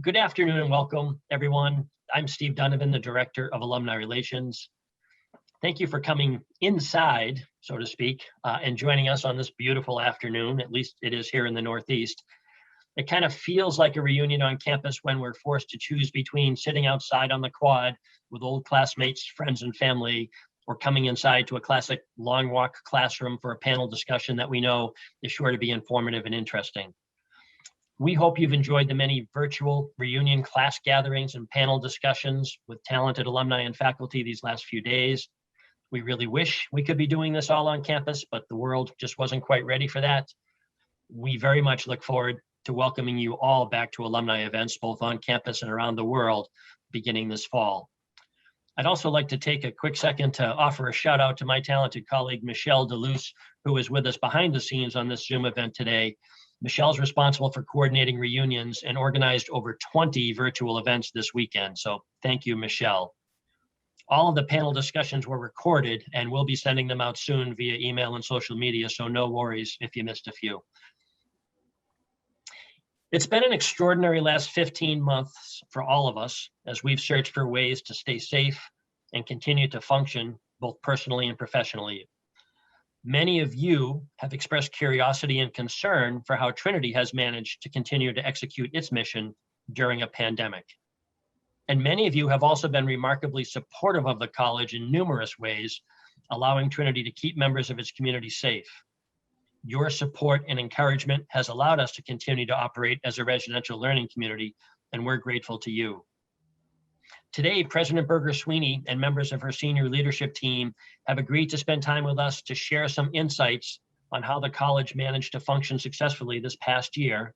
Good afternoon and welcome, everyone. I'm Steve Donovan, the Director of Alumni Relations. Thank you for coming inside, so to speak, and joining us on this beautiful afternoon. At least it is here in the Northeast. It kind of feels like a reunion on campus when we're forced to choose between sitting outside on the quad with old classmates, friends, and family, or coming inside to a classic long walk classroom for a panel discussion that we know is sure to be informative and interesting. We hope you've enjoyed the many virtual reunion class gatherings and panel discussions with talented alumni and faculty these last few days. We really wish we could be doing this all on campus, but the world just wasn't quite ready for that. We very much look forward to welcoming you all back to alumni events, both on campus and around the world, beginning this fall. I'd also like to take a quick second to offer a shout out to my talented colleague, Michelle DeLuce, who is with us behind the scenes on this Zoom event today. Michelle's responsible for coordinating reunions and organized over 20 virtual events this weekend. So thank you, Michelle. All of the panel discussions were recorded and we'll be sending them out soon via email and social media, so no worries if you missed a few. It's been an extraordinary last 15 months for all of us as we've searched for ways to stay safe and continue to function both personally and professionally. Many of you have expressed curiosity and concern for how Trinity has managed to continue to execute its mission during a pandemic. And many of you have also been remarkably supportive of the college in numerous ways, allowing Trinity to keep members of its community safe. Your support and encouragement has allowed us to continue to operate as a residential learning community, and we're grateful to you. Today, President Berger-Sweeney and members of her senior leadership team have agreed to spend time with us to share some insights on how the college managed to function successfully this past year,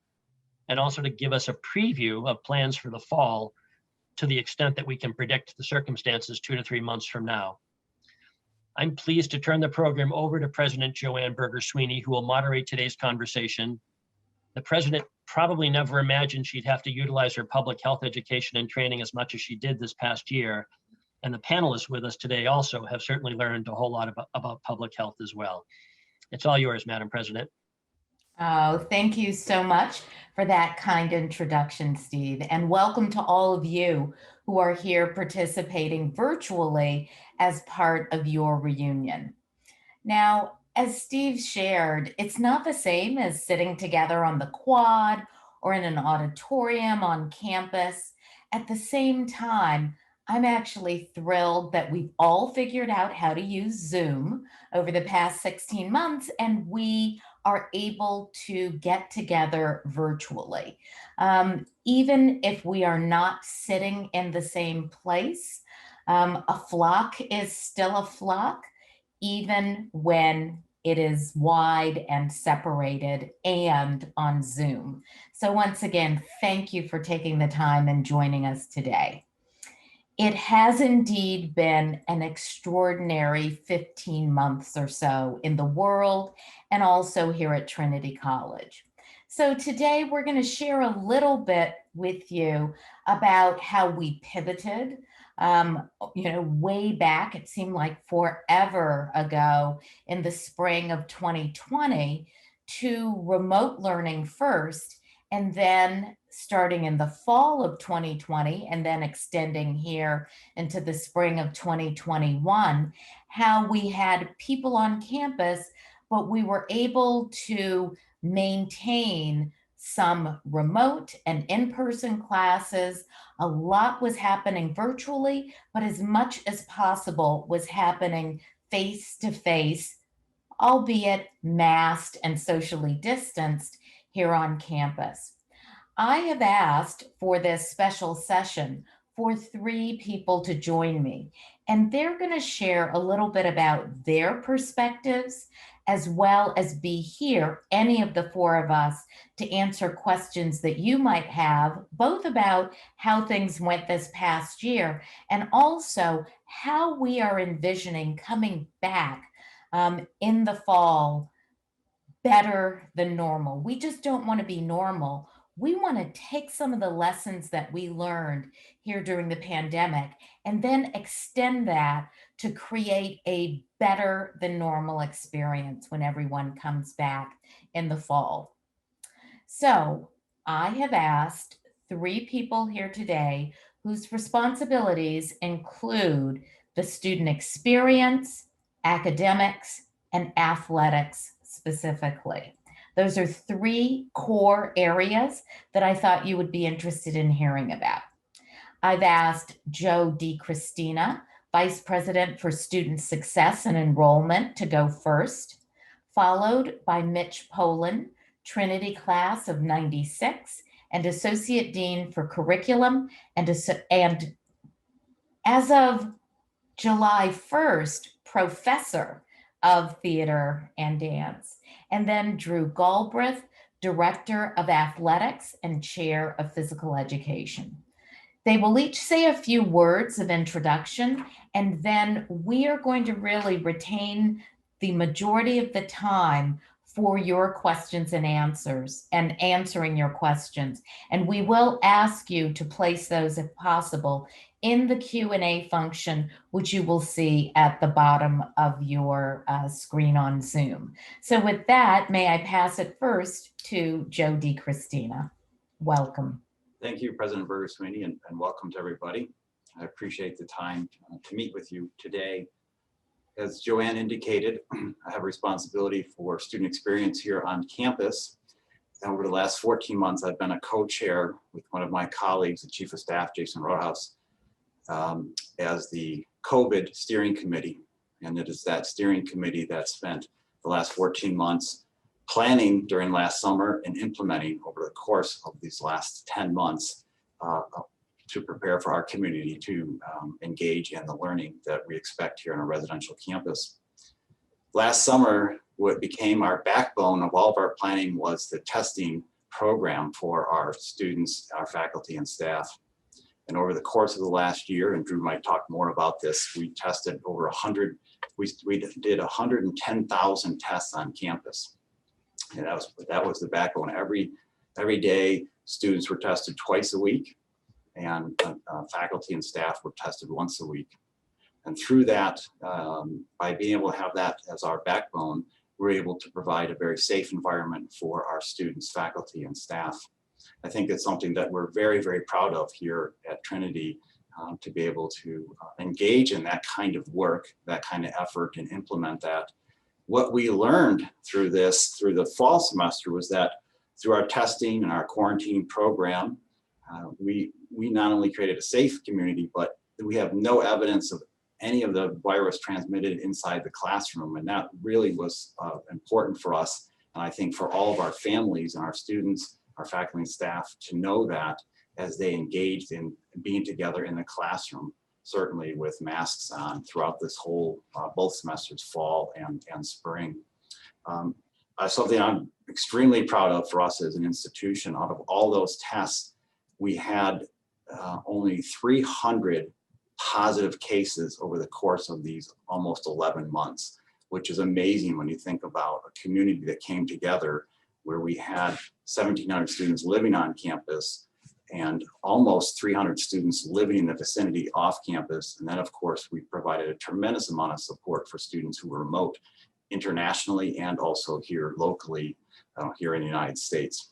and also to give us a preview of plans for the fall to the extent that we can predict the circumstances 2 to 3 months from now. I'm pleased to turn the program over to President Joanne Berger-Sweeney, who will moderate today's conversation. The president probably never imagined she'd have to utilize her public health education and training as much as she did this past year. And the panelists with us today also have certainly learned a whole lot about public health as well. It's all yours, Madam President. Oh, thank you so much for that kind introduction, Steve. And welcome to all of you who are here participating virtually as part of your reunion. Now, as Steve shared, it's not the same as sitting together on the quad or in an auditorium on campus. At the same time, I'm actually thrilled that we've all figured out how to use Zoom over the past 16 months, and we are able to get together virtually. Even if we are not sitting in the same place, a flock is still a flock, even when it is wide and separated and on Zoom. So once again, thank you for taking the time and joining us today. It has indeed been an extraordinary 15 months or so in the world and also here at Trinity College. So today we're going to share a little bit with you about how we pivoted way back. It seemed like forever ago in the spring of 2020 to remote learning first, and then starting in the fall of 2020 and then extending here into the spring of 2021, how we had people on campus, but we were able to maintain some remote and in-person classes. A lot was happening virtually, but as much as possible was happening face-to-face, albeit masked and socially distanced here on campus. I have asked for this special session for 3 people to join me, and they're going to share a little bit about their perspectives, as well as be here, any of the 4 of us, to answer questions that you might have, both about how things went this past year and also how we are envisioning coming back in the fall better than normal. We just don't want to be normal. We want to take some of the lessons that we learned here during the pandemic and then extend that to create a better than normal experience when everyone comes back in the fall. So I have asked 3 people here today whose responsibilities include the student experience, academics, and athletics specifically. Those are 3 core areas that I thought you would be interested in hearing about. I've asked Joe DiCristina, Vice President for Student Success and Enrollment, to go first, followed by Mitch Polin, Trinity class of 96, and Associate Dean for Curriculum, and as of July 1st, Professor of Theater and Dance. And then Drew Galbraith, Director of Athletics and Chair of Physical Education. They will each say a few words of introduction, and then we are going to really retain the majority of the time for your questions and answers and answering your questions. And we will ask you to place those, if possible, in the Q&A function, which you will see at the bottom of your screen on Zoom. So with that, may I pass it first to Joe DiCristina. Welcome. Thank you, President Berger-Sweeney, and welcome to everybody. I appreciate the time to meet with you today. As Joanne indicated, I have responsibility for student experience here on campus. And over the last 14 months, I've been a co-chair with one of my colleagues, the Chief of Staff, Jason Roadhouse, as the COVID steering committee. And it is that steering committee that spent the last 14 months planning during last summer and implementing over the course of these last 10 months to prepare for our community to engage in the learning that we expect here on a residential campus. Last summer, what became our backbone of all of our planning was the testing program for our students, our faculty and staff. And over the course of the last year, and Drew might talk more about this, we tested over 100, we did 110,000 tests on campus. And that was the backbone. Every day, students were tested twice a week, and faculty and staff were tested once a week. And through that, by being able to have that as our backbone, we're able to provide a very safe environment for our students, faculty, and staff. I think it's something that we're very, very proud of here at Trinity, to be able to engage in that kind of work, that kind of effort, and implement that. What we learned through the fall semester was that through our testing and our quarantine program, we not only created a safe community, but we have no evidence of any of the virus transmitted inside the classroom. And that really was important for us. And I think for all of our families and our students, our faculty and staff, to know that as they engaged in being together in the classroom, certainly with masks on throughout this whole, both semesters, fall and spring. Something I'm extremely proud of for us as an institution. Out of all those tests, we had only 300 positive cases over the course of these almost 11 months, which is amazing when you think about a community that came together where we had 1,700 students living on campus and almost 300 students living in the vicinity off campus. And then, of course, we provided a tremendous amount of support for students who were remote internationally and also here locally, here in the United States.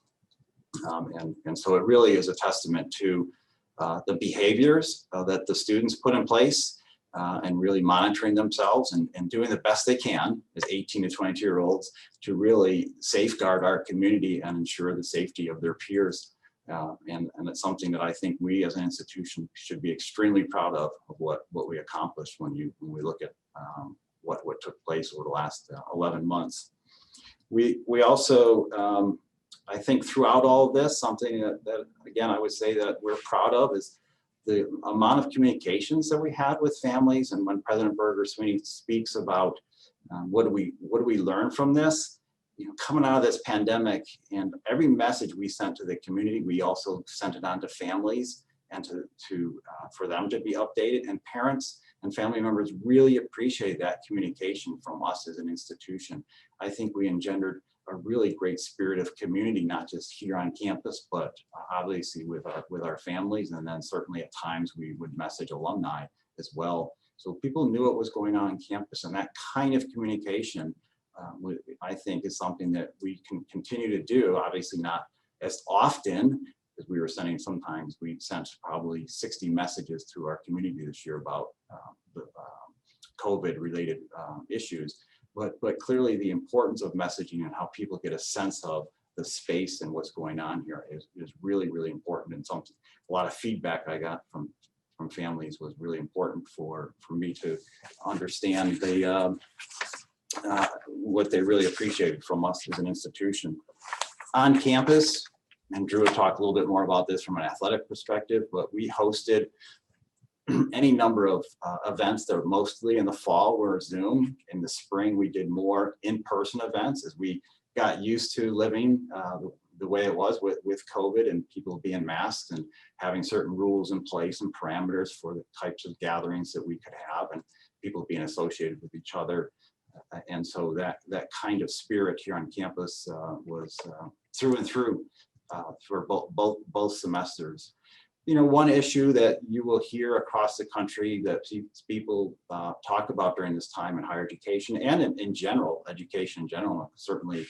And so it really is a testament to the behaviors that the students put in place and really monitoring themselves and doing the best they can as 18 to 22-year-olds to really safeguard our community and ensure the safety of their peers. And it's something that I think we as an institution should be extremely proud of what we accomplished when we look at what took place over the last 11 months. We also, I think throughout all of this, something that again, I would say that we're proud of is the amount of communications that we had with families. And when President Berger-Sweeney speaks about what do we learn from this, coming out of this pandemic, and every message we sent to the community, we also sent it on to families and for them to be updated. And parents and family members really appreciate that communication from us as an institution. I think we engendered a really great spirit of community, not just here on campus, but obviously with our families. And then certainly at times we would message alumni as well. So people knew what was going on campus, and that kind of communication, I think, is something that we can continue to do. Obviously not as often as we were sending, sometimes we sent probably 60 messages to our community this year about the COVID-related issues. But clearly the importance of messaging and how people get a sense of the space and what's going on here is really, really important. And a lot of feedback I got from families was really important for me to understand what they really appreciated from us as an institution. On campus, and Drew will talk a little bit more about this from an athletic perspective, but we hosted any number of events that were mostly in the fall were Zoom. In the spring, we did more in-person events as we got used to living the way it was with COVID and people being masked and having certain rules in place and parameters for the types of gatherings that we could have and people being associated with each other. And so that kind of spirit here on campus was through and through for both semesters. You know, one issue that you will hear across the country that people talk about during this time in higher education and in general, education in general, certainly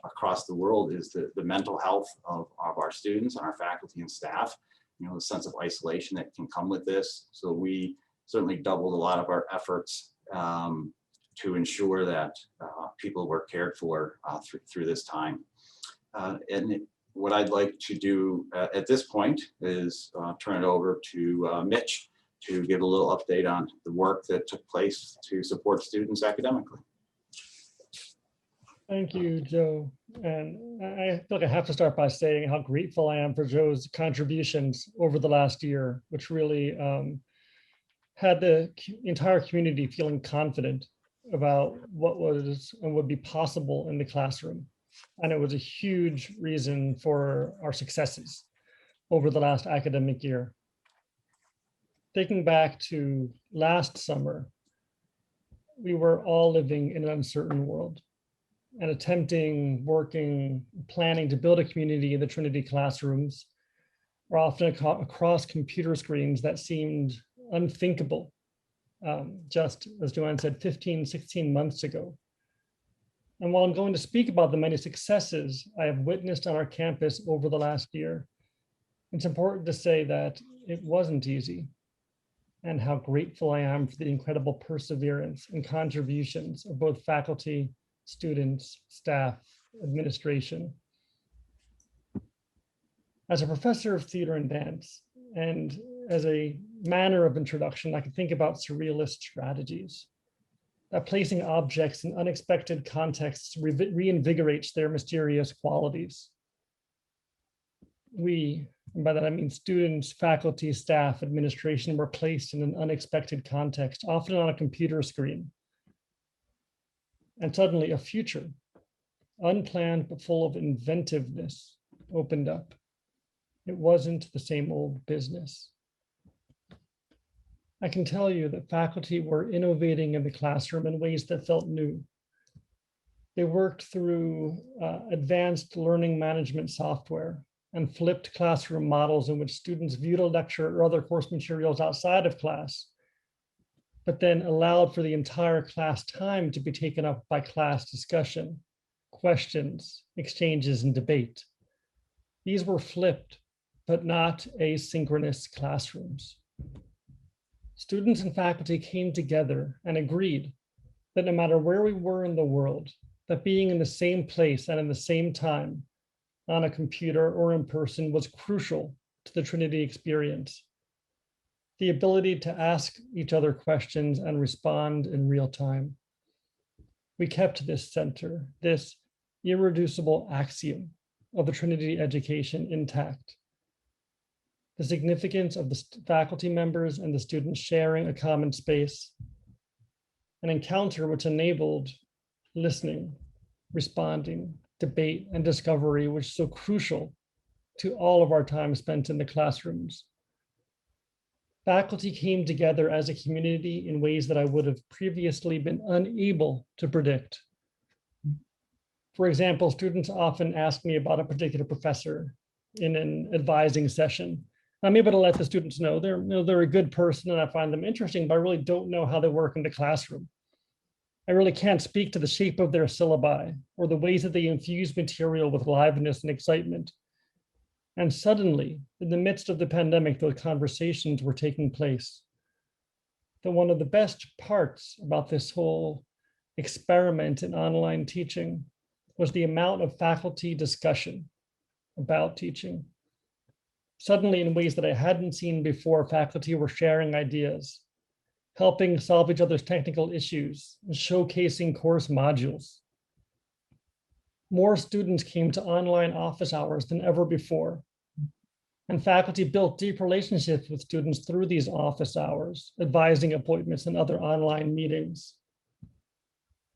across the world, is the mental health of our students and our faculty and staff. You know, the sense of isolation that can come with this. So we certainly doubled a lot of our efforts to ensure that people were cared for through this time. What I'd like to do at this point is turn it over to Mitch to give a little update on the work that took place to support students academically. Thank you, Joe. And I feel like I have to start by saying how grateful I am for Joe's contributions over the last year, which really had the entire community feeling confident about what was and would be possible in the classroom. And it was a huge reason for our successes over the last academic year. Thinking back to last summer, we were all living in an uncertain world and attempting, working, planning to build a community in the Trinity classrooms, or often across computer screens that seemed unthinkable, just as Joanne said, 15, 16 months ago. And while I'm going to speak about the many successes I have witnessed on our campus over the last year, it's important to say that it wasn't easy and how grateful I am for the incredible perseverance and contributions of both faculty, students, staff, administration. As a professor of theater and dance, and as a manner of introduction, I can think about surrealist strategies. That placing objects in unexpected contexts reinvigorates their mysterious qualities. We, and by that I mean students, faculty, staff, administration, were placed in an unexpected context, often on a computer screen. And suddenly a future, unplanned but full of inventiveness, opened up. It wasn't the same old business. I can tell you that faculty were innovating in the classroom in ways that felt new. They worked through advanced learning management software and flipped classroom models in which students viewed a lecture or other course materials outside of class, but then allowed for the entire class time to be taken up by class discussion, questions, exchanges, and debate. These were flipped, but not asynchronous classrooms. Students and faculty came together and agreed that no matter where we were in the world, that being in the same place and in the same time on a computer or in person was crucial to the Trinity experience. The ability to ask each other questions and respond in real time. We kept this center, this irreducible axiom of the Trinity education intact. The significance of the faculty members and the students sharing a common space, an encounter which enabled listening, responding, debate, and discovery, which is so crucial to all of our time spent in the classrooms. Faculty came together as a community in ways that I would have previously been unable to predict. For example, students often ask me about a particular professor in an advising session. I'm able to let the students know they're a good person and I find them interesting, but I really don't know how they work in the classroom. I really can't speak to the shape of their syllabi or the ways that they infuse material with liveliness and excitement. And suddenly, in the midst of the pandemic, those conversations were taking place. That one of the best parts about this whole experiment in online teaching was the amount of faculty discussion about teaching. Suddenly, in ways that I hadn't seen before, faculty were sharing ideas, helping solve each other's technical issues, and showcasing course modules. More students came to online office hours than ever before, and faculty built deep relationships with students through these office hours, advising appointments and other online meetings.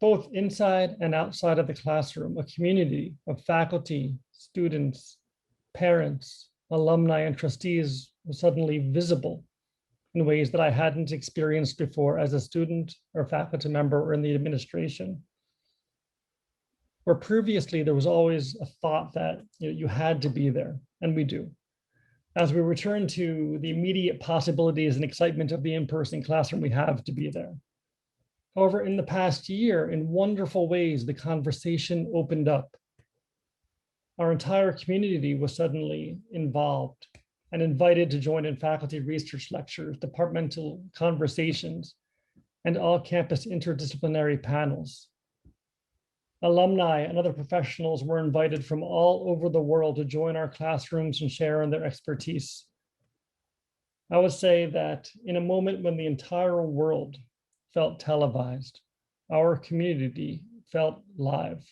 Both inside and outside of the classroom, a community of faculty, students, parents, alumni, and trustees was suddenly visible in ways that I hadn't experienced before as a student or faculty member or in the administration. Where previously there was always a thought that you had to be there, and we do. As we return to the immediate possibilities and excitement of the in-person classroom, we have to be there. However, in the past year, in wonderful ways, the conversation opened up. Our entire community was suddenly involved and invited to join in faculty research lectures, departmental conversations, and all-campus interdisciplinary panels. Alumni and other professionals were invited from all over the world to join our classrooms and share in their expertise. I would say that in a moment when the entire world felt televised, our community felt live.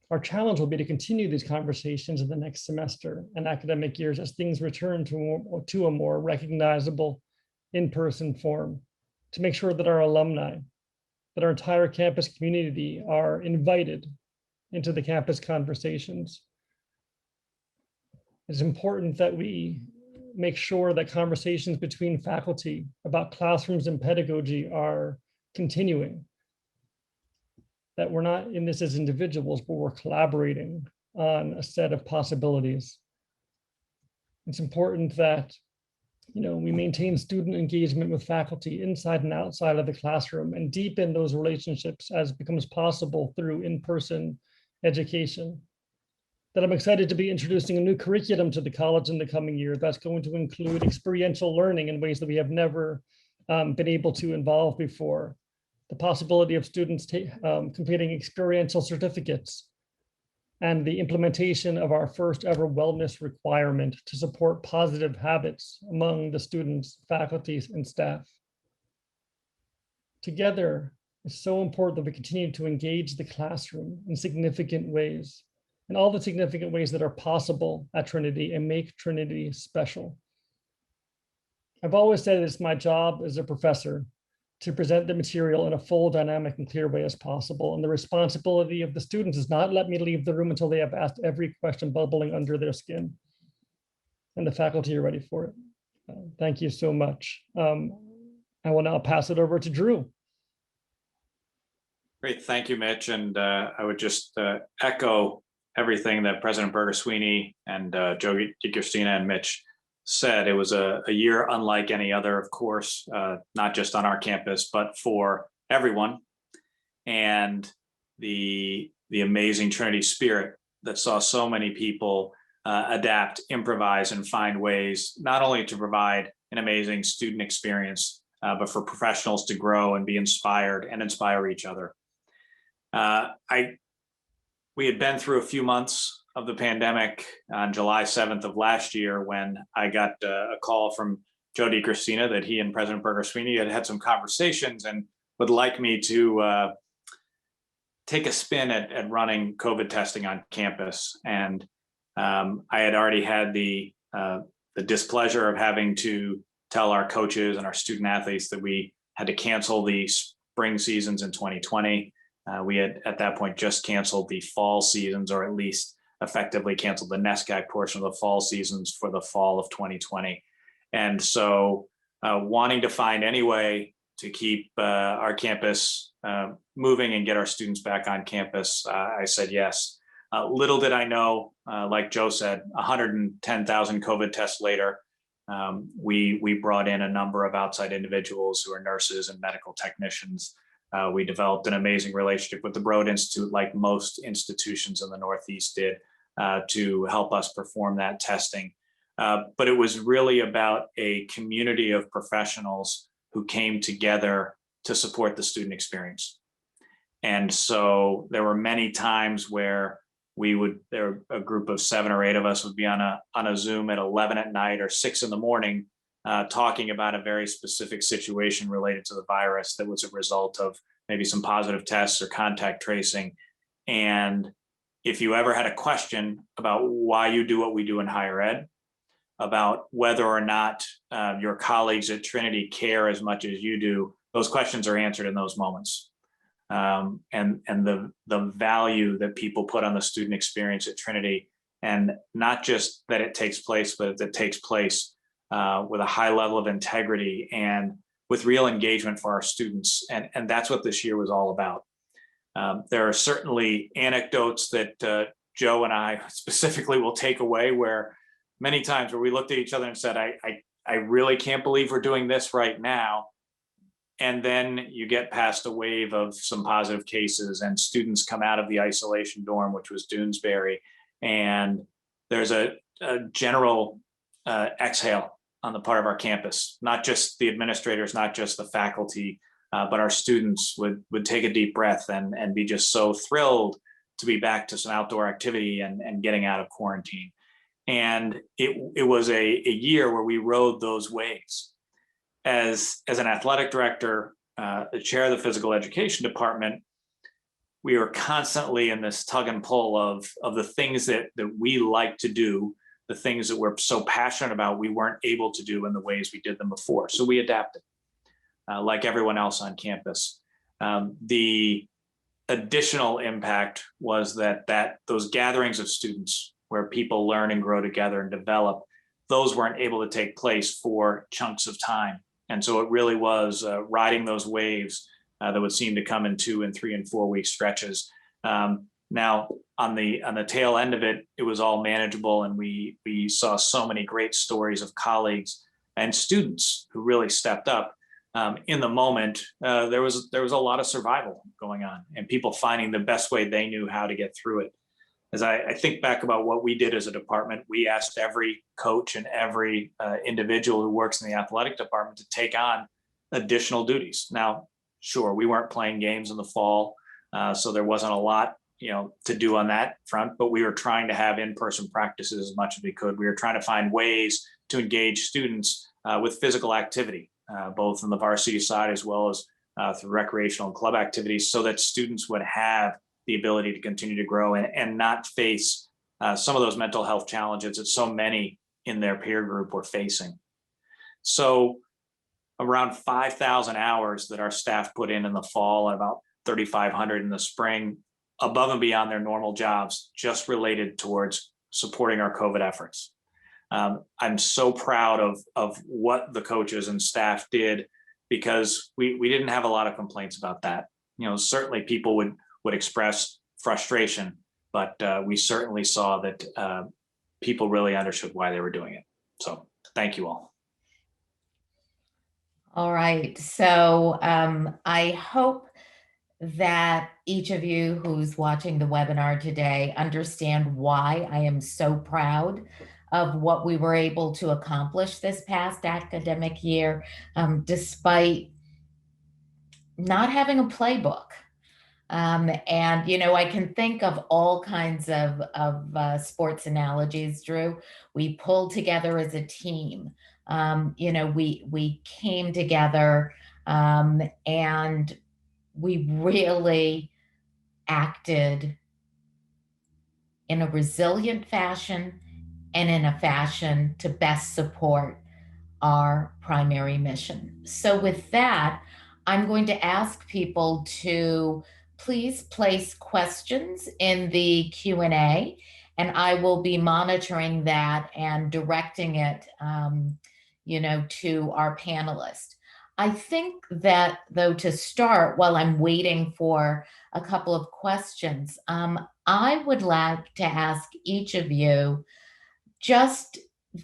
Our challenge will be to continue these conversations in the next semester and academic years as things return to a more recognizable in-person form, to make sure that our alumni, that our entire campus community are invited into the campus conversations. It's important that we make sure that conversations between faculty about classrooms and pedagogy are continuing, that we're not in this as individuals, but we're collaborating on a set of possibilities. It's important that we maintain student engagement with faculty inside and outside of the classroom and deepen those relationships as becomes possible through in-person education. That I'm excited to be introducing a new curriculum to the college in the coming year that's going to include experiential learning in ways that we have never been able to involve before. The possibility of students completing experiential certificates, and the implementation of our first ever wellness requirement to support positive habits among the students, faculties, and staff. Together, it's so important that we continue to engage the classroom in significant ways, in all the significant ways that are possible at Trinity, and make Trinity special. I've always said it's my job as a professor to present the material in a full, dynamic, and clear way as possible. And the responsibility of the students is not let me leave the room until they have asked every question bubbling under their skin. And the faculty are ready for it. Thank you so much. I will now pass it over to Drew. Great, thank you, Mitch. And I would just echo everything that President Berger-Sweeney and Joe DiCristina and Mitch said. It was a year unlike any other, of course, not just on our campus, but for everyone. And the amazing Trinity spirit that saw so many people adapt, improvise, and find ways not only to provide an amazing student experience, but for professionals to grow and be inspired and inspire each other. We had been through a few months of the pandemic on July 7th of last year when I got a call from Joe DiCristina that he and President Berger-Sweeney had had some conversations and would like me to take a spin at running COVID testing on campus. And I had already had the displeasure of having to tell our coaches and our student athletes that we had to cancel the spring seasons in 2020. We had at that point just canceled the fall seasons, or at least effectively canceled the NESCAC portion of the fall seasons for the fall of 2020. And so wanting to find any way to keep our campus moving and get our students back on campus, I said yes. Little did I know, like Joe said, 110,000 COVID tests later, we brought in a number of outside individuals who are nurses and medical technicians. We developed an amazing relationship with the Broad Institute, like most institutions in the Northeast did, to help us perform that testing. But it was really about a community of professionals who came together to support the student experience. And so there were many times where a group of 7 or 8 of us would be on a Zoom at 11 at night or 6 in the morning, talking about a very specific situation related to the virus that was a result of maybe some positive tests or contact tracing. And if you ever had a question about why you do what we do in higher ed, about whether or not your colleagues at Trinity care as much as you do, those questions are answered in those moments. And the value that people put on the student experience at Trinity, and not just that it takes place, but that it takes place with a high level of integrity and with real engagement for our students. And that's what this year was all about. There are certainly anecdotes that Joe and I specifically will take away, where many times where we looked at each other and said, I really can't believe we're doing this right now. And then you get past a wave of some positive cases and students come out of the isolation dorm, which was Doonesbury. And there's a general exhale on the part of our campus, not just the administrators, not just the faculty, but our students would take a deep breath and be just so thrilled to be back to some outdoor activity and getting out of quarantine. And it was a year where we rode those waves. As an athletic director, the chair of the physical education department, we were constantly in this tug and pull of the things that we like to do, the things that we're so passionate about, we weren't able to do in the ways we did them before. So we adapted, like everyone else on campus. The additional impact was that those gatherings of students where people learn and grow together and develop, those weren't able to take place for chunks of time. And so it really was riding those waves that would seem to come in 2 and 3 and 4 week stretches. Now on the tail end of it, it was all manageable, and we saw so many great stories of colleagues and students who really stepped up. In the moment, there was a lot of survival going on, and people finding the best way they knew how to get through it. As I think back about what we did as a department, we asked every coach and every individual who works in the athletic department to take on additional duties. Now, sure, we weren't playing games in the fall, so there wasn't a lot, to do on that front, but we were trying to have in-person practices as much as we could. We were trying to find ways to engage students with physical activity, both on the varsity side as well as through recreational and club activities, so that students would have the ability to continue to grow and not face some of those mental health challenges that so many in their peer group were facing. So around 5,000 hours that our staff put in the fall, and about 3,500 in the spring, above and beyond their normal jobs, just related towards supporting our COVID efforts. I'm so proud of what the coaches and staff did, because we didn't have a lot of complaints about that. Certainly people would express frustration, but we certainly saw that people really understood why they were doing it. So thank you all. All right. So I hope that each of you who's watching the webinar today understand why I am so proud of what we were able to accomplish this past academic year, despite not having a playbook. And, I can think of all kinds of sports analogies, Drew. We pulled together as a team. We came together and we really acted in a resilient fashion and in a fashion to best support our primary mission. So with that, I'm going to ask people to please place questions in the Q&A, and I will be monitoring that and directing it, to our panelists. I think that, though, to start, while I'm waiting for a couple of questions, I would like to ask each of you just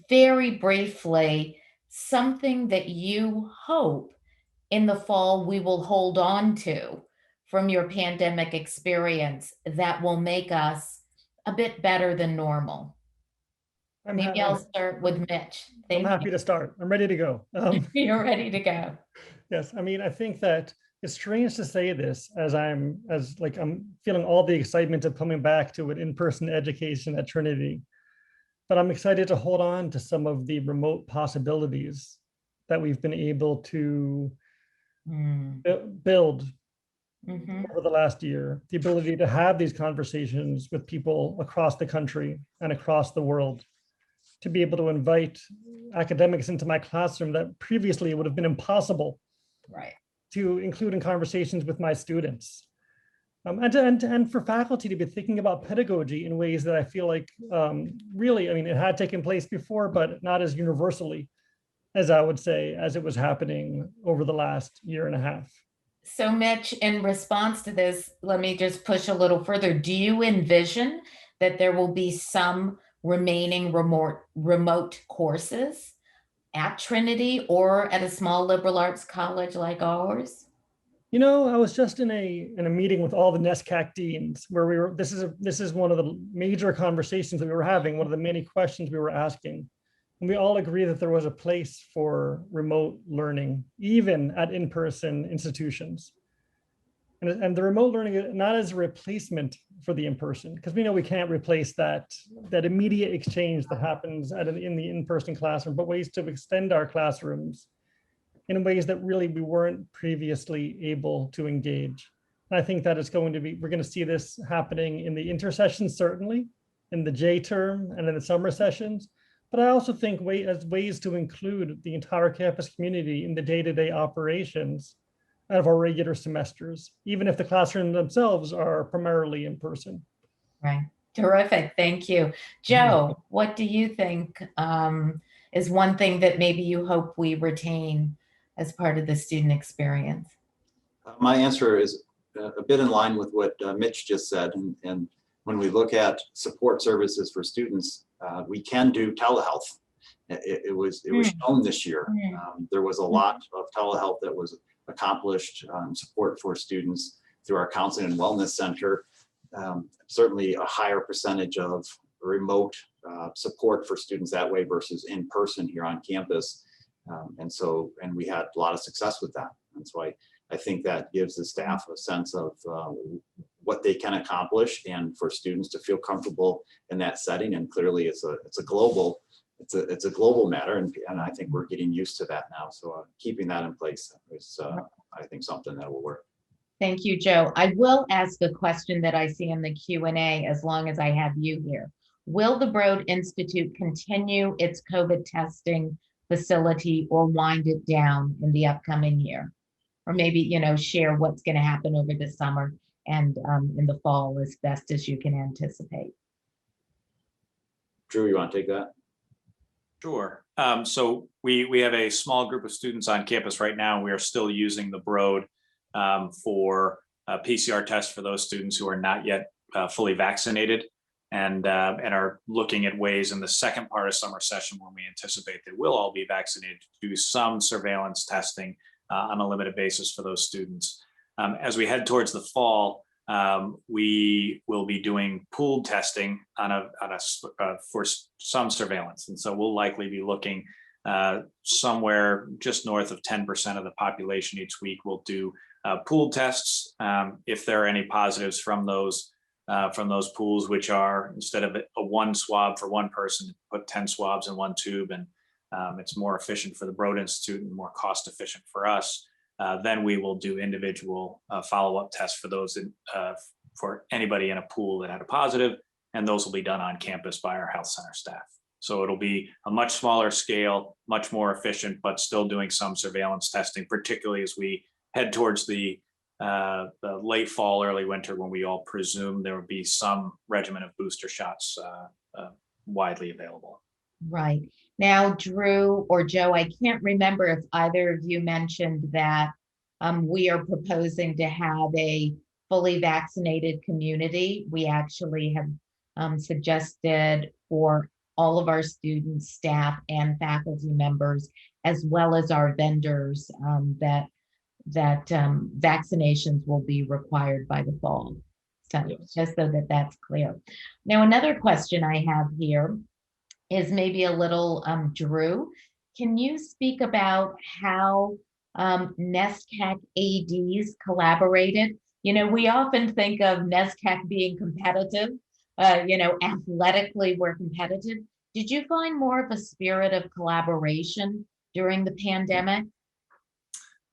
very briefly something that you hope in the fall we will hold on to from your pandemic experience that will make us a bit better than normal? Maybe I'll start with Mitch. I'm Thank happy you. to start. I'm ready to go. You're ready to go. Yes, I mean, I think that it's strange to say this as I'm feeling all the excitement of coming back to an in-person education at Trinity, but I'm excited to hold on to some of the remote possibilities that we've been able to build over the last year. The ability to have these conversations with people across the country and across the world, to be able to invite academics into my classroom that previously would have been impossible to include in conversations with my students. And for faculty to be thinking about pedagogy in ways that I feel like really, I mean, it had taken place before, but not as universally as I would say, as it was happening over the last year and a half. So Mitch, in response to this, let me just push a little further. Do you envision that there will be some remaining remote courses at Trinity or at a small liberal arts college like ours? You know, I was just in a meeting with all the NESCAC deans where we were, this is one of the major conversations that we were having, one of the many questions we were asking. And we all agree that there was a place for remote learning, even at in-person institutions. And the remote learning, not as a replacement for the in-person, because we know we can't replace that immediate exchange that happens in the in-person classroom, but ways to extend our classrooms in ways that really we weren't previously able to engage. And I think that it's going to be, we're going to see this happening in the intersessions, certainly, in the J term and in the summer sessions. But I also think as ways to include the entire campus community in the day-to-day operations of our regular semesters, even if the classrooms themselves are primarily in person. Right. Terrific. Thank you. Joe, what do you think is one thing that maybe you hope we retain as part of the student experience? My answer is a bit in line with what Mitch just said. And when we look at support services for students, we can do telehealth. It was shown this year. There was a lot of telehealth that was accomplished, support for students through our counseling and wellness center. Certainly a higher percentage of remote support for students that way versus in person here on campus. And we had a lot of success with that. And so I think that gives the staff a sense of what they can accomplish, and for students to feel comfortable in that setting. And clearly it's a global matter, and I think we're getting used to that now. So keeping that in place is I think something that will work. Thank you, Joe. I will ask a question that I see in the Q&A as long as I have you here. Will the Broad Institute continue its COVID testing facility or wind it down in the upcoming year? Or maybe, share what's going to happen over the summer and in the fall as best as you can anticipate. Drew, you want to take that? Sure. So we have a small group of students on campus right now. We are still using the Broad for a PCR test for those students who are not yet fully vaccinated, and are looking at ways in the second part of summer session, when we anticipate they will all be vaccinated, to do some surveillance testing on a limited basis for those students. As we head towards the fall, we will be doing pooled testing for some surveillance. And so we'll likely be looking somewhere just north of 10% of the population each week. We'll do pooled tests. If there are any positives from those pools, which are, instead of a one swab for one person, put 10 swabs in one tube, and it's more efficient for the Broad Institute and more cost efficient for us. Then we will do individual follow-up tests for those for anybody in a pool that had a positive, and those will be done on campus by our health center staff. So it'll be a much smaller scale, much more efficient, but still doing some surveillance testing, particularly as we head towards the late fall, early winter, when we all presume there will be some regimen of booster shots widely available. Right. Now, Drew or Joe, I can't remember if either of you mentioned that we are proposing to have a fully vaccinated community. We actually have suggested for all of our students, staff, and faculty members, as well as our vendors, that vaccinations will be required by the fall. So Yes. just so that that's clear. Now, another question I have here is maybe a little Drew. Can you speak about how NESCAC ADs collaborated? You know, we often think of NESCAC being competitive, you know, athletically we're competitive. Did you find more of a spirit of collaboration during the pandemic?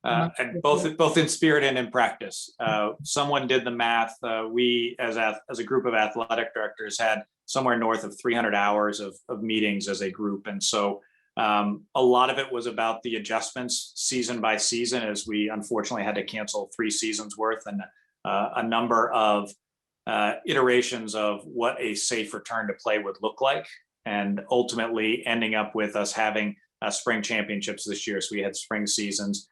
And both in spirit and in practice. Someone did the math. We, as a group of athletic directors, had somewhere north of 300 hours of meetings as a group. And so a lot of it was about the adjustments season by season, as we unfortunately had to cancel 3 seasons worth, and a number of iterations of what a safe return to play would look like, and ultimately ending up with us having spring championships this year. So we had spring seasons.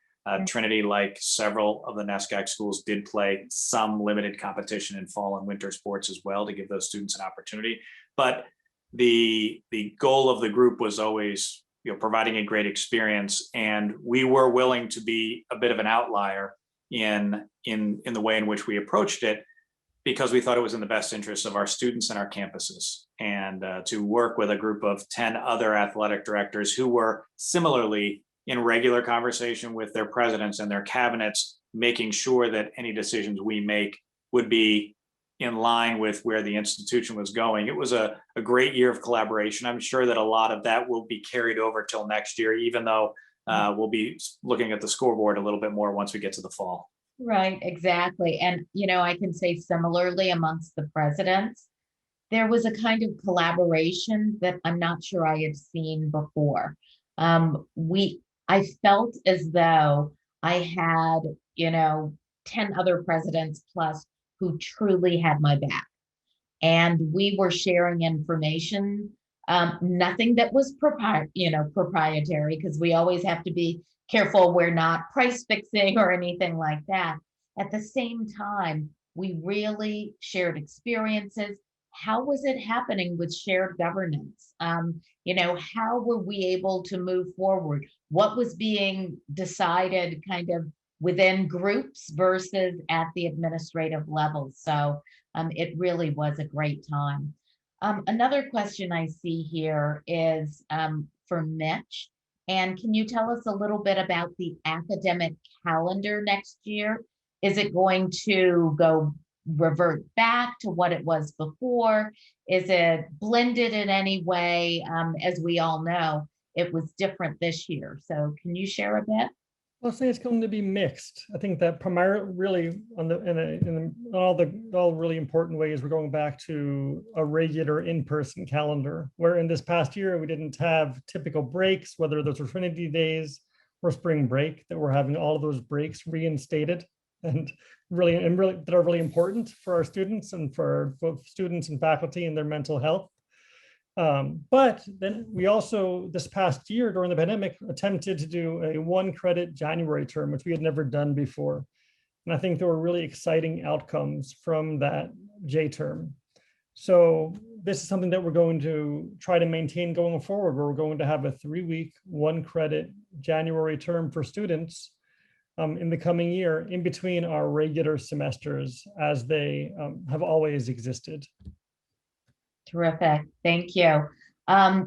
Trinity, like several of the NESCAC schools, did play some limited competition in fall and winter sports as well to give those students an opportunity. But the goal of the group was always, you know, providing a great experience, and we were willing to be a bit of an outlier in the way in which we approached it, because we thought it was in the best interest of our students and our campuses, and to work with a group of 10 other athletic directors who were similarly in regular conversation with their presidents and their cabinets, making sure that any decisions we make would be in line with where the institution was going. It was a great year of collaboration. I'm sure that a lot of that will be carried over till next year, even though we'll be looking at the scoreboard a little bit more once we get to the fall. Right, exactly. And, you know, I can say similarly amongst the presidents, there was a kind of collaboration that I'm not sure I had seen before. I felt as though I had, you know, 10 other presidents plus who truly had my back. And we were sharing information, nothing that was proprietary, because we always have to be careful we're not price fixing or anything like that. At the same time, we really shared experiences. How was it happening with shared governance? You know, how were we able to move forward? What was being decided kind of within groups versus at the administrative level? So it really was a great time. Another question I see here is for Mitch. And can you tell us a little bit about the academic calendar next year? Is it going to revert back to what it was before? Is it blended in any way? As we all know, it was different this year. So can you share a bit? I'll say it's going to be mixed. I think that primarily, really, in all really important ways, we're going back to a regular in-person calendar. Where in this past year we didn't have typical breaks, whether those were Trinity days or spring break. That we're having all of those breaks reinstated, and really that are really important for our students and for both students and faculty and their mental health. But then we also, this past year during the pandemic, attempted to do a 1-credit January term, which we had never done before. And I think there were really exciting outcomes from that J term. So this is something that we're going to try to maintain going forward, where we're going to have a 3-week, 1-credit January term for students in the coming year, in between our regular semesters, as they have always existed. Terrific. Thank you.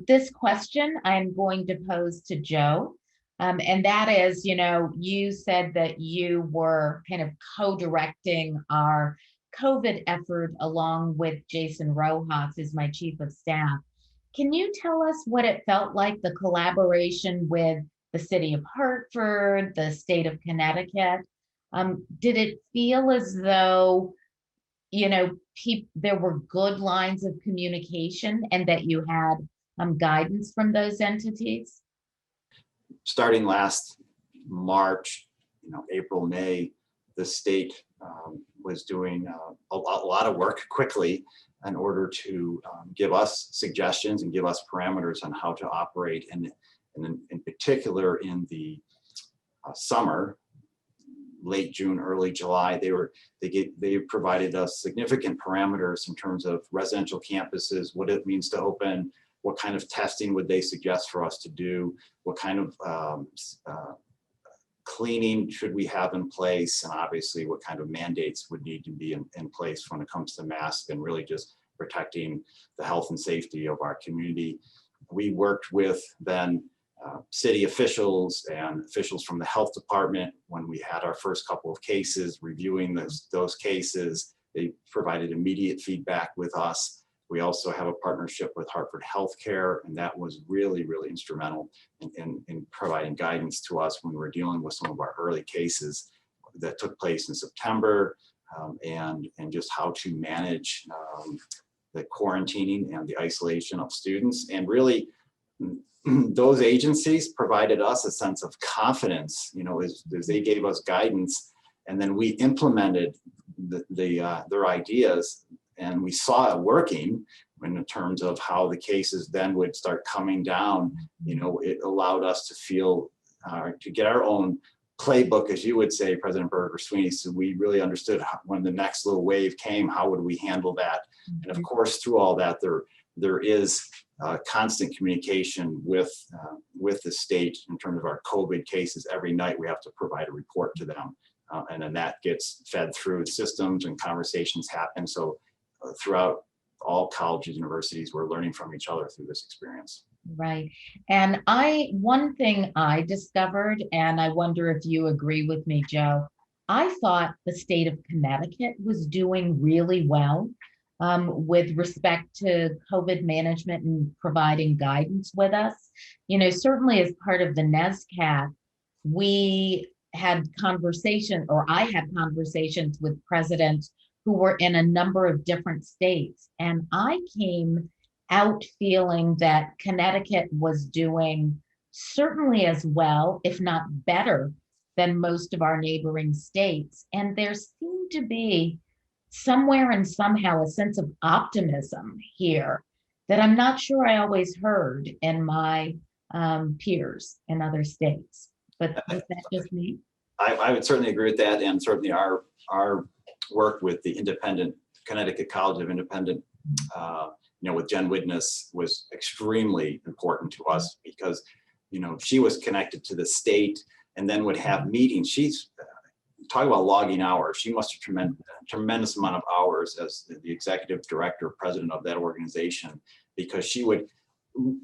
This question I'm going to pose to Joe. And that is, you know, you said that you were kind of co-directing our COVID effort along with Jason Rojas, who's my chief of staff. Can you tell us what it felt like, the collaboration with the city of Hartford, the state of Connecticut? Did it feel as though, you know, there were good lines of communication and that you had guidance from those entities? Starting last March, you know, April, May, the state was doing a lot of work quickly in order to give us suggestions and give us parameters on how to operate. And in particular, in the summer, late June, early July, they provided us significant parameters in terms of residential campuses, what it means to open, what kind of testing would they suggest for us to do, what kind of cleaning should we have in place, and obviously what kind of mandates would need to be in place when it comes to masks and really just protecting the health and safety of our community. We worked with then city officials and officials from the health department when we had our first couple of cases, reviewing those cases. They provided immediate feedback with us. We also have a partnership with Hartford Healthcare, and that was really, really instrumental in providing guidance to us when we were dealing with some of our early cases that took place in September, and just how to manage the quarantining and the isolation of students. And really, those agencies provided us a sense of confidence, as they gave us guidance, and then we implemented their ideas, and we saw it working in terms of how the cases then would start coming down. It allowed us to feel, to get our own playbook, as you would say, President Berger-Sweeney, so we really understood when the next little wave came, how would we handle that? And of course, through all that, there is constant communication with the state in terms of our COVID cases. Every night we have to provide a report to them, and then that gets fed through systems and conversations happen. So throughout all colleges, universities, we're learning from each other through this experience. Right. And one thing I discovered, and I wonder if you agree with me, Joe, I thought the state of Connecticut was doing really well with respect to COVID management and providing guidance with us. Certainly as part of the NESCAT, we had I had conversations with presidents who were in a number of different states. And I came out feeling that Connecticut was doing certainly as well, if not better, than most of our neighboring states. And there seemed to be somewhere and somehow a sense of optimism here that I'm not sure I always heard in my peers in other states. But is that just me? I would certainly agree with that, and certainly our work with the Connecticut College of Independent, with Jen Widnes was extremely important to us because, she was connected to the state and then would have meetings. She's talking about logging hours. She must have tremendous amount of hours as the executive director, president of that organization, because she would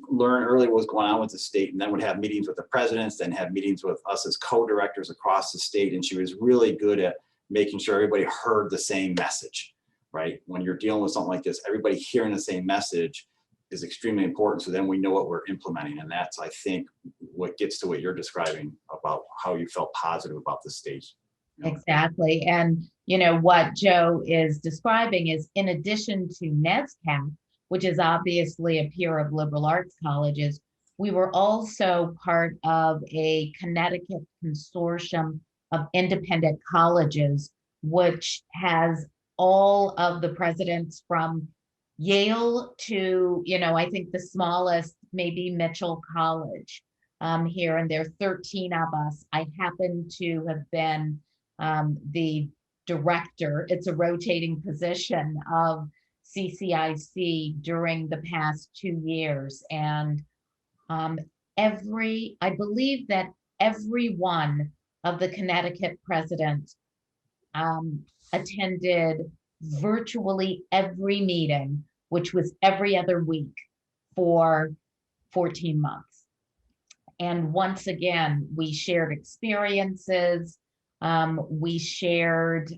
learn early what was going on with the state and then would have meetings with the presidents, then have meetings with us as co-directors across the state. And she was really good at making sure everybody heard the same message, right? When you're dealing with something like this, everybody hearing the same message is extremely important. So then we know what we're implementing. And that's, I think, what gets to what you're describing about how you felt positive about the state. Exactly. And, what Joe is describing is, in addition to NESCAP, which is obviously a peer of liberal arts colleges, we were also part of a Connecticut consortium of independent colleges, which has all of the presidents from Yale to, I think the smallest, maybe Mitchell College here, and there are 13 of us. I happen to have been the director, it's a rotating position, of CCIC during the past 2 years. And I believe that every one of the Connecticut presidents attended virtually every meeting, which was every other week for 14 months. And once again, we shared experiences, we shared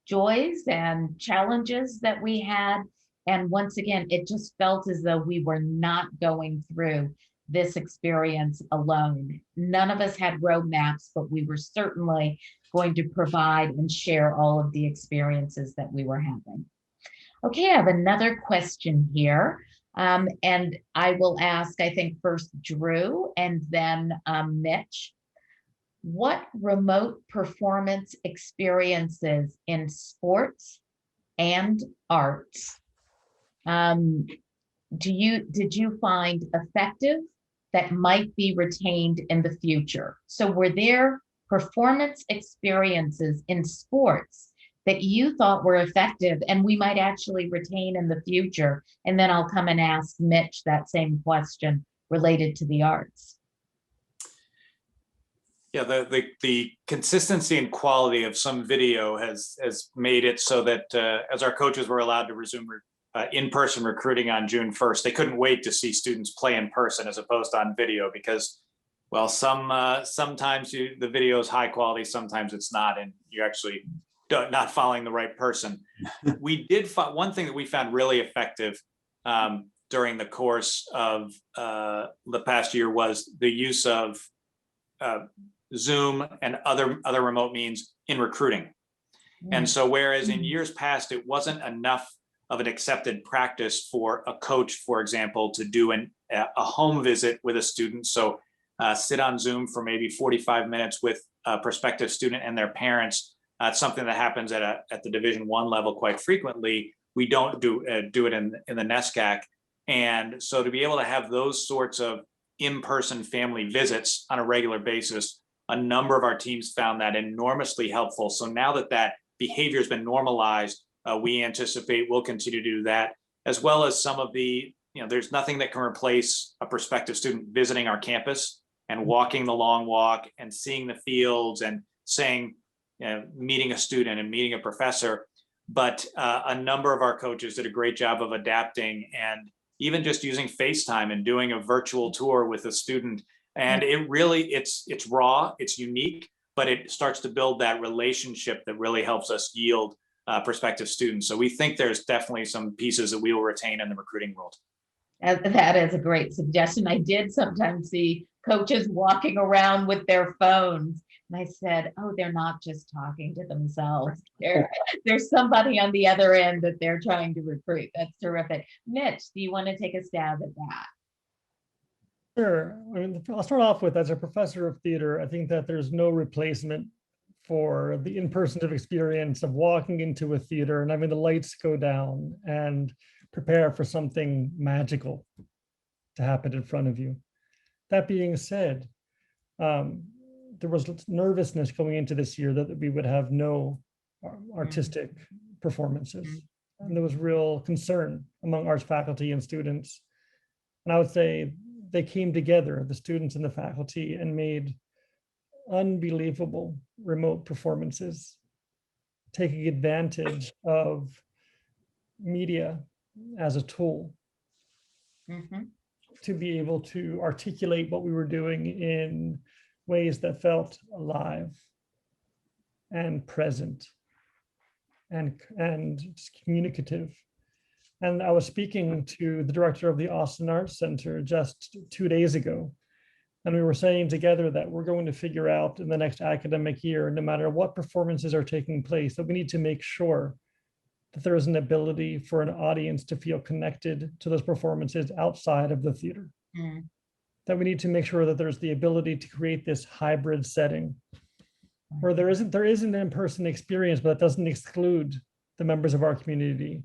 joys and challenges that we had. And once again, it just felt as though we were not going through this experience alone. None of us had roadmaps, but we were certainly going to provide and share all of the experiences that we were having. Okay, I have another question here. And I will ask, I think, first Drew and then Mitch. What remote performance experiences in sports and arts did you find effective that might be retained in the future? So were there performance experiences in sports that you thought were effective and we might actually retain in the future? And then I'll come and ask Mitch that same question related to the arts. Yeah, the consistency and quality of some video has made it so that as our coaches were allowed to resume in-person recruiting on June 1st, they couldn't wait to see students play in person as opposed to on video because, well, sometimes the video is high quality, sometimes it's not, and you actually not following the right person. We did one thing that we found really effective during the course of the past year was the use of Zoom and other remote means in recruiting. And so whereas in years past, it wasn't enough of an accepted practice for a coach, for example, to do a home visit with a student. So sit on Zoom for maybe 45 minutes with a prospective student and their parents. It's something that happens at the Division I level quite frequently. We don't do it in the NESCAC. And so to be able to have those sorts of in-person family visits on a regular basis, a number of our teams found that enormously helpful. So now that behavior has been normalized, we anticipate we'll continue to do that, as well as some of the, there's nothing that can replace a prospective student visiting our campus and walking the long walk and seeing the fields and saying, meeting a student and meeting a professor. But a number of our coaches did a great job of adapting and even just using FaceTime and doing a virtual tour with a student. And it really, it's raw, it's unique, but it starts to build that relationship that really helps us yield prospective students. So we think there's definitely some pieces that we will retain in the recruiting world. That is a great suggestion. I did sometimes see coaches walking around with their phones. And I said, oh, they're not just talking to themselves. There's somebody on the other end that they're trying to recruit. That's terrific. Mitch, do you want to take a stab at that? Sure. I mean, I'll start off with, as a professor of theater, I think that there's no replacement for the in-person experience of walking into a theater and having the lights go down and prepare for something magical to happen in front of you. That being said, there was nervousness going into this year that we would have no artistic performances. And there was real concern among arts faculty and students. And I would say they came together, the students and the faculty, and made unbelievable remote performances, taking advantage of media as a tool to be able to articulate what we were doing in ways that felt alive and present and communicative. And I was speaking to the director of the Austin Arts Center just 2 days ago, and we were saying together that we're going to figure out in the next academic year, no matter what performances are taking place, that we need to make sure that there is an ability for an audience to feel connected to those performances outside of the theater. That we need to make sure that there's the ability to create this hybrid setting where there is an in-person experience, but it doesn't exclude the members of our community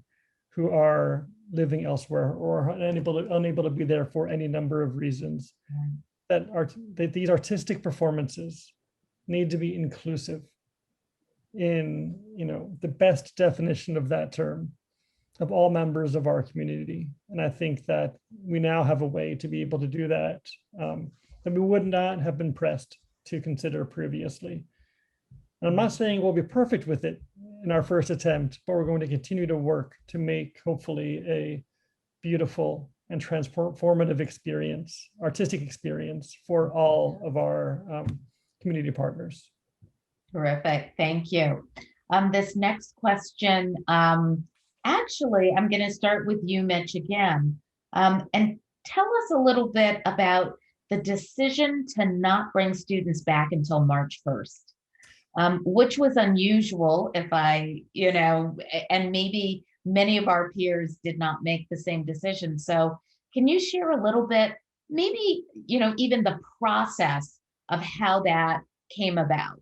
who are living elsewhere or unable to be there for any number of reasons. That these artistic performances need to be inclusive in the best definition of that term, of all members of our community. And I think that we now have a way to be able to do that that we would not have been pressed to consider previously. And I'm not saying we'll be perfect with it in our first attempt, but we're going to continue to work to make hopefully a beautiful and transformative experience, artistic experience for all of our community partners. Terrific, thank you. This next question, actually, I'm going to start with you, Mitch, again, and tell us a little bit about the decision to not bring students back until March 1st, which was unusual and maybe many of our peers did not make the same decision. So can you share a little bit, maybe, even the process of how that came about?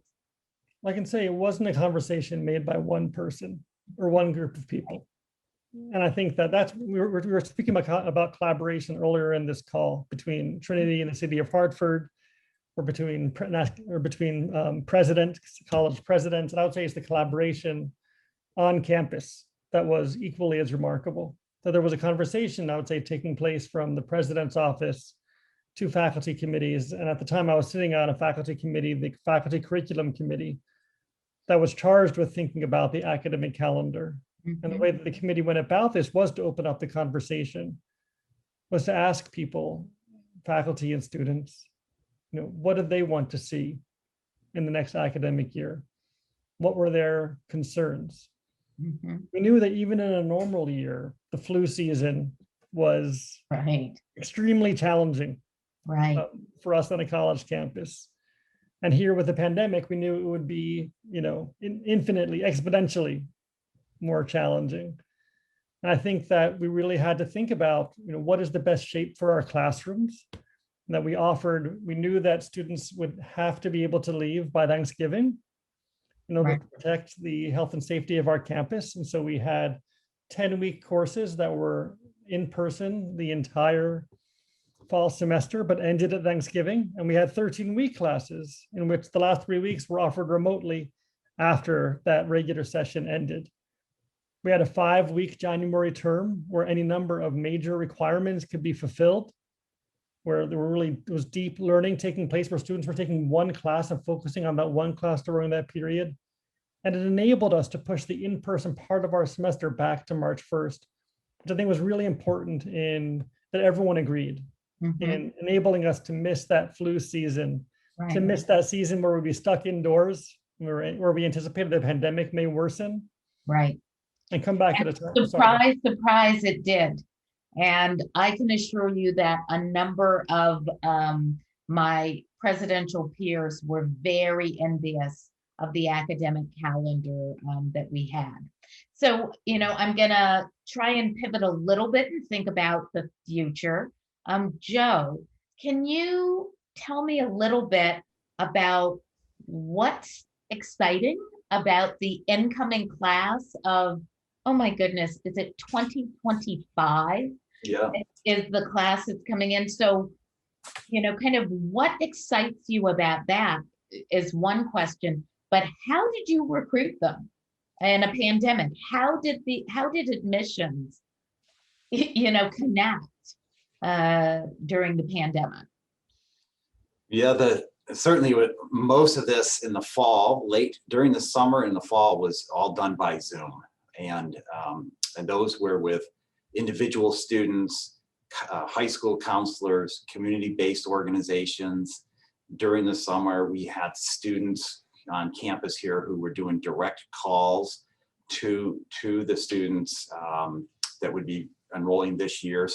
I can say it wasn't a conversation made by one person or one group of people. And I think that we were speaking about collaboration earlier in this call between Trinity and the city of Hartford, or between presidents, college presidents. And I would say it's the collaboration on campus that was equally as remarkable. So there was a conversation, I would say, taking place from the president's office two faculty committees. And at the time I was sitting on a faculty committee, the faculty curriculum committee, that was charged with thinking about the academic calendar. And the way that the committee went about this was to open up the conversation, was to ask people, faculty and students, what did they want to see in the next academic year? What were their concerns? We knew that even in a normal year, the flu season was extremely challenging for us on a college campus. And here with the pandemic, we knew it would be, infinitely, exponentially more challenging. And I think that we really had to think about, what is the best shape for our classrooms that we offered. We knew that students would have to be able to leave by Thanksgiving in order to protect the health and safety of our campus. And so we had 10-week courses that were in person the entire fall semester, but ended at Thanksgiving. And we had 13-week classes in which the last 3 weeks were offered remotely after that regular session ended. We had a 5-week January term where any number of major requirements could be fulfilled, where there was deep learning taking place, where students were taking one class and focusing on that one class during that period. And it enabled us to push the in-person part of our semester back to March 1st, which I think was really important in that everyone agreed in enabling us to miss that flu season, to miss that season where we'd be stuck indoors, where we anticipated the pandemic may worsen. And come back at a time. Surprise, it did. And I can assure you that a number of my presidential peers were very envious of the academic calendar that we had. So, I'm gonna try and pivot a little bit and think about the future. Joe, can you tell me a little bit about what's exciting about the incoming class of, oh my goodness, is it 2025? Yeah. Is the class that's coming in. So, kind of what excites you about that is one question, but how did you recruit them in a pandemic? How did admissions, connect during the pandemic? Yeah, certainly most of this in the fall, late during the summer and the fall was all done by Zoom. And those were with individual students, high school counselors, community-based organizations. During the summer, we had students on campus here who were doing direct calls to the students that would be enrolling this year.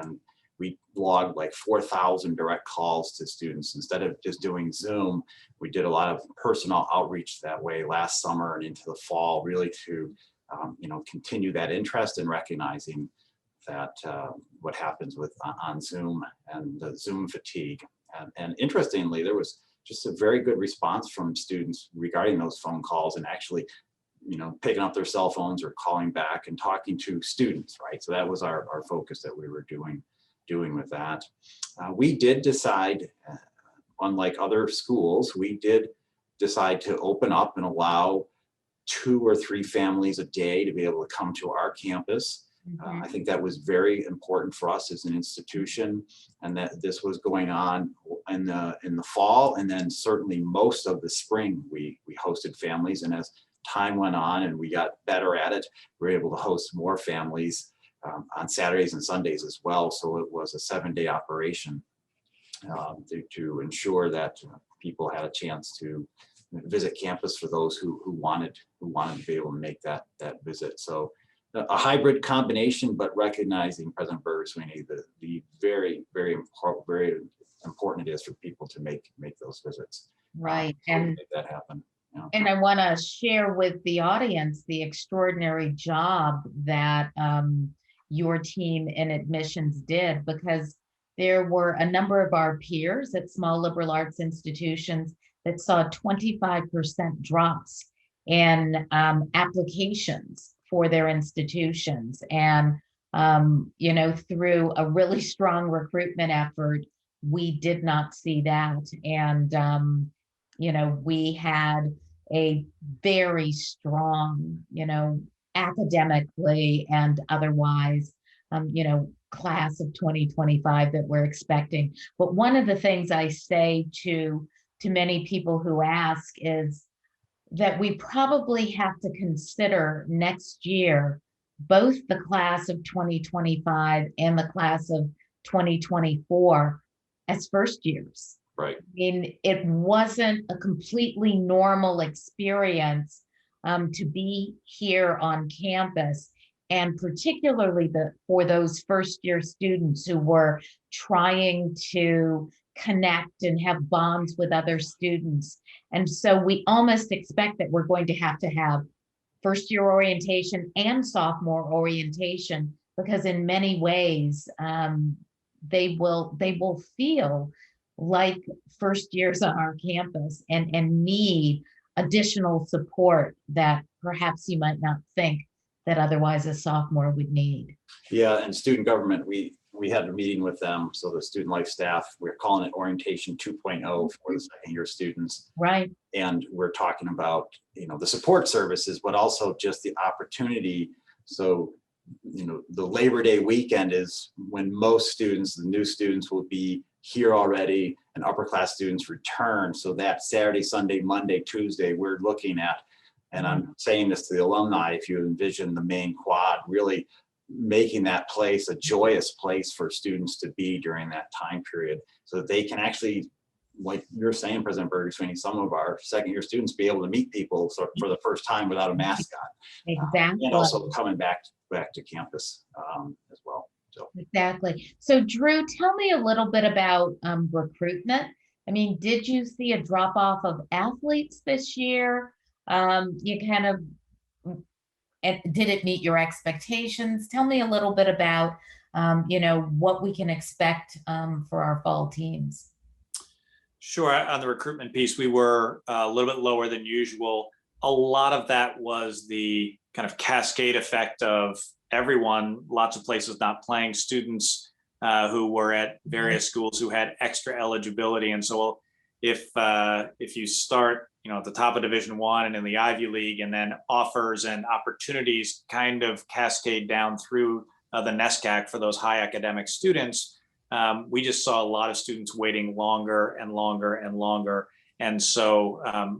And we logged like 4,000 direct calls to students. Instead of just doing Zoom, we did a lot of personal outreach that way last summer and into the fall, really to continue that interest in recognizing that what happens on Zoom and the Zoom fatigue. And interestingly, there was just a very good response from students regarding those phone calls and actually, picking up their cell phones or calling back and talking to students, right? So that was our focus that we were doing with that. We did decide, unlike other schools, we did decide to open up and allow 2 or 3 families a day to be able to come to our campus. I think that was very important for us as an institution, and that this was going on in the fall, and then certainly most of the spring we hosted families. And as time went on and we got better at it, we were able to host more families on Saturdays and Sundays as well. So it was a 7-day operation to ensure that people had a chance to visit campus for those who wanted to be able to make that visit. So a hybrid combination, but recognizing President Berger-Sweeney, the very important it is for people to make those visits. Right. And make that happen. And I want to share with the audience the extraordinary job that your team in admissions did, because there were a number of our peers at small liberal arts institutions that saw 25% drops in applications for their institutions. And, through a really strong recruitment effort, we did not see that. And, we had a very strong, academically and otherwise, class of 2025 that we're expecting. But one of the things I say to many people who ask is that we probably have to consider next year both the class of 2025 and the class of 2024 as first years. Right. I mean, it wasn't a completely normal experience to be here on campus, and particularly for those first year students who were trying to connect and have bonds with other students. And so we almost expect that we're going to have first year orientation and sophomore orientation, because in many ways they will feel like first years on our campus and need additional support that perhaps you might not think that otherwise a sophomore would need. Yeah, and student government, we had a meeting with them. So the student life staff, we're calling it orientation 2.0 for the second year students. Right. And we're talking about, the support services, but also just the opportunity. So, the Labor Day weekend is when most students, the new students, will be here already, and upper class students return. So that Saturday, Sunday, Monday, Tuesday, we're looking at, and I'm saying this to the alumni, if you envision the main quad really making that place a joyous place for students to be during that time period, so that they can actually, like you're saying, President Berger-Sweeney, some of our second year students be able to meet people for the first time without a mask on. Exactly. And also coming back to campus as well. So. Exactly. So Drew, tell me a little bit about recruitment. I mean, did you see a drop off of athletes this year? You kind of, did it meet your expectations? Tell me a little bit about, what we can expect for our fall teams. Sure. On the recruitment piece, we were a little bit lower than usual. A lot of that was the kind of cascade effect of lots of places not playing, students who were at various schools who had extra eligibility. And so if you start, at the top of Division I and in the Ivy League, and then offers and opportunities kind of cascade down through the NESCAC for those high academic students, we just saw a lot of students waiting longer and longer and longer. And so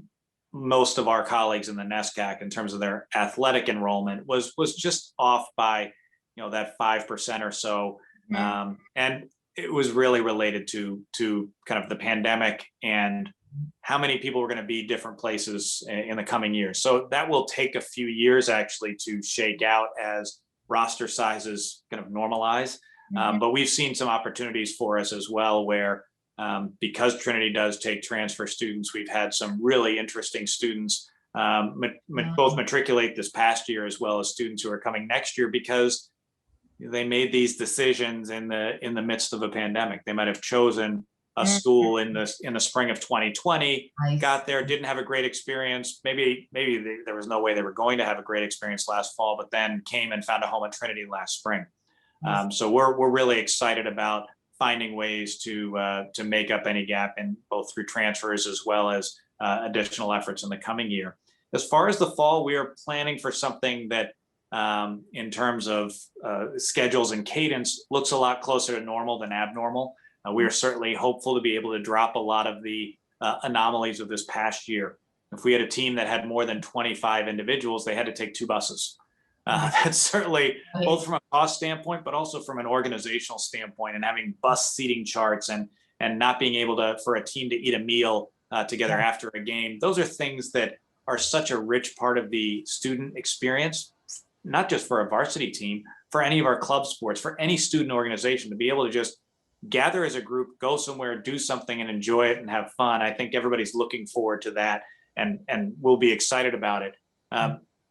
most of our colleagues in the NESCAC, in terms of their athletic enrollment, was just off by, that 5% or so. And it was really related to kind of the pandemic and how many people were going to be different places in the coming years. So that will take a few years actually to shake out as roster sizes kind of normalize. But we've seen some opportunities for us as well, where because Trinity does take transfer students, we've had some really interesting students both matriculate this past year, as well as students who are coming next year, because they made these decisions in the midst of a pandemic. They might have chosen a school in the spring of 2020, got there, didn't have a great experience. Maybe there was no way they were going to have a great experience last fall, but then came and found a home at Trinity last spring. So we're really excited about finding ways to make up any gap, in both through transfers as well as additional efforts in the coming year. As far as the fall, we are planning for something that, in terms of schedules and cadence, looks a lot closer to normal than abnormal. We are certainly hopeful to be able to drop a lot of the anomalies of this past year. If we had a team that had more than 25 individuals, they had to take 2 buses. That's certainly both from a cost standpoint, but also from an organizational standpoint, and having bus seating charts and not being able for a team to eat a meal together after a game. Those are things that are such a rich part of the student experience, not just for a varsity team, for any of our club sports, for any student organization, to be able to just gather as a group, go somewhere, do something and enjoy it and have fun. I think everybody's looking forward to that, and we'll be excited about it.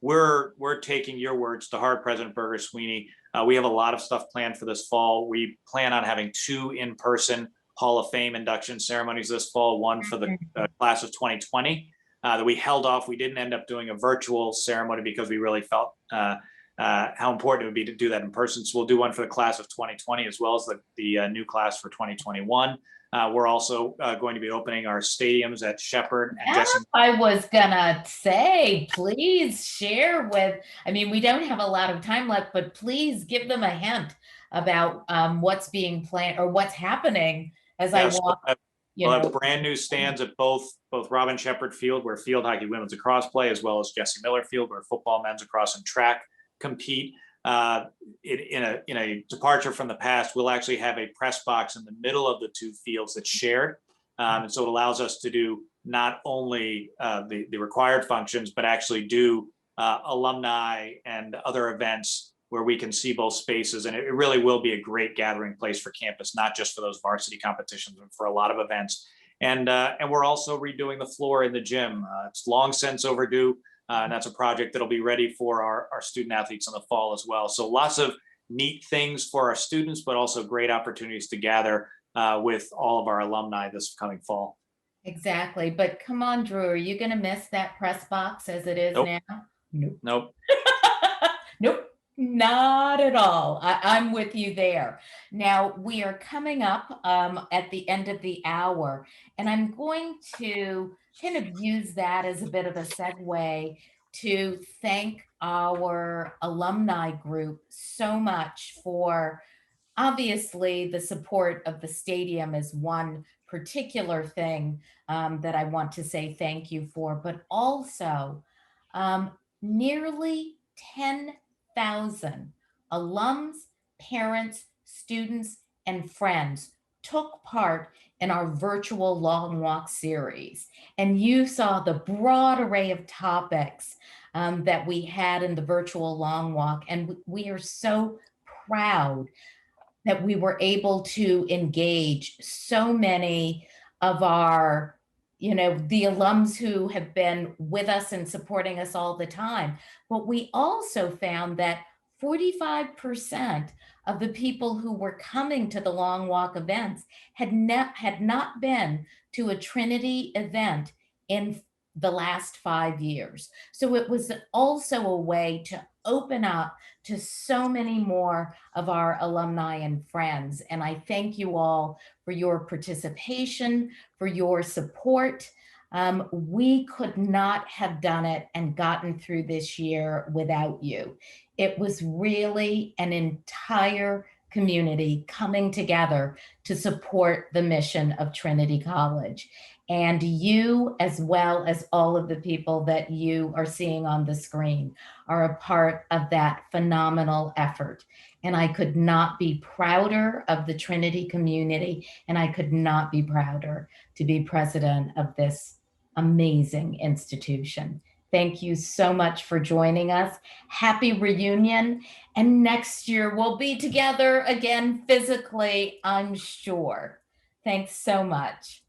We're taking your words to heart, President Berger-Sweeney. We have a lot of stuff planned for this fall. We plan on having 2 in-person Hall of Fame induction ceremonies this fall, one for the class of 2020 that we held off. We didn't end up doing a virtual ceremony because we really felt how important it would be to do that in person. So we'll do one for the class of 2020, as well as the new class for 2021. We're also going to be opening our stadiums at Shepherd and Yeah, Jesse. I was gonna say, please share with, I mean, we don't have a lot of time left, but please give them a hint about what's being planned or what's happening as I Yes, walk, you we'll know. have brand new stands at both Robin Shepherd Field, where field hockey women's lacrosse play, as well as Jesse Miller Field, where football, men's lacrosse, and track compete. In a departure from the past, we'll actually have a press box in the middle of the two fields that's shared. And so it allows us to do not only the required functions, but actually do alumni and other events where we can see both spaces. And it really will be a great gathering place for campus, not just for those varsity competitions, but for a lot of events. And we're also redoing the floor in the gym. It's long since overdue. And that's a project that'll be ready for our student athletes in the fall as well. So lots of neat things for our students, but also great opportunities to gather with all of our alumni this coming fall. Exactly. But come on, Drew, are you going to miss that press box as it is Nope. now? Nope. Nope. Nope. Not at all. I'm with you there. Now, we are coming up at the end of the hour, and I'm going to kind of use that as a bit of a segue to thank our alumni group so much for, obviously, the support of the stadium is one particular thing that I want to say thank you for, but also nearly 10,000 alums, parents, students, and friends took part in our virtual long walk series. And you saw the broad array of topics that we had in the virtual long walk. And we are so proud that we were able to engage so many of our, the alums who have been with us and supporting us all the time. But we also found that 45% of the people who were coming to the long walk events had not been to a Trinity event in the last 5 years. So it was also a way to open up to so many more of our alumni and friends. And I thank you all for your participation, for your support. We could not have done it and gotten through this year without you. It was really an entire community coming together to support the mission of Trinity College. And you, as well as all of the people that you are seeing on the screen, are a part of that phenomenal effort. And I could not be prouder of the Trinity community, and I could not be prouder to be president of this amazing institution. Thank you so much for joining us. Happy reunion. And next year we'll be together again physically, I'm sure. Thanks so much.